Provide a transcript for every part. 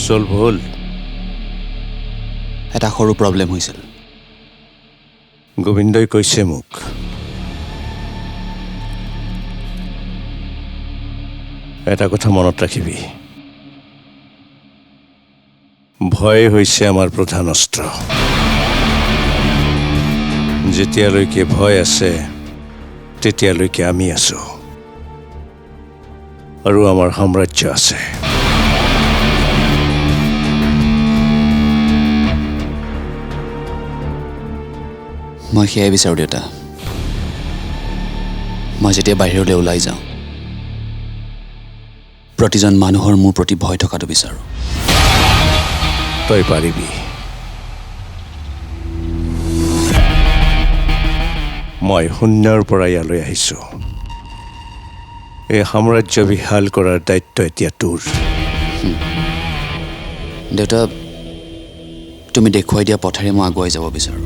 solve হ'ল এটা সৰু প্ৰব্লেম হৈছিল গোবিন্দই কৈছে মোক এটা কথা মনত ৰাখিবি ভয় হৈছে আমাৰ প্ৰধান অস্ত্ৰ যেতিয়ালৈকে ভয় আছে তেতিয়ালৈকে আমি আছো আৰু আমাৰ সাম্ৰাজ্য আছে মই সেয়াই বিচাৰোঁ দেউতা মই যেতিয়া বাহিৰলৈ ওলাই যাওঁ প্ৰতিজন মানুহৰ মোৰ প্ৰতি ভয় থকাটো বিচাৰোঁ তই পাৰিবি মই শূন্যৰ পৰা ইয়ালৈ আহিছোঁ এই সাম্ৰাজ্য বিশাল কৰাৰ দায়িত্ব এতিয়া তোৰ দেউতা তুমি দেখুৱাই দিয়া পথেৰে মই আগুৱাই যাব বিচাৰোঁ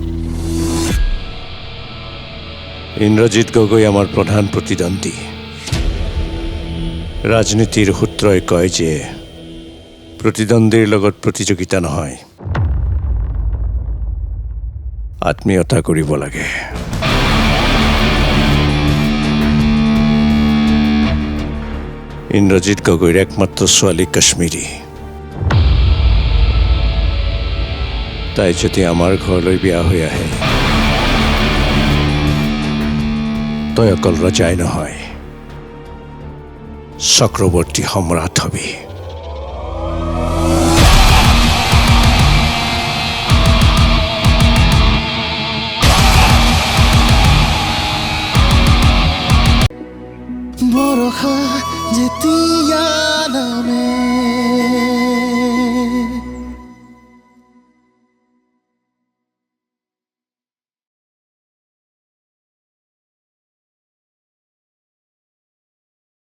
ইন্দ্ৰজিৎ গগৈ আমাৰ প্ৰধান প্ৰতিদ্বন্দ্বী ৰাজনীতিৰ সূত্ৰই কয় যে প্ৰতিদ্বন্দ্বীৰ লগত প্ৰতিযোগিতা নহয় আত্মীয়তা কৰিব লাগে ইন্দ্ৰজিৎ গগৈৰ একমাত্ৰ ছোৱালী কাশ্মীৰী তাই যদি আমাৰ ঘৰলৈ বিয়া হৈ আহে তই অকল ৰজাই নহয় চক্ৰৱৰ্তী সম্ৰাট হবি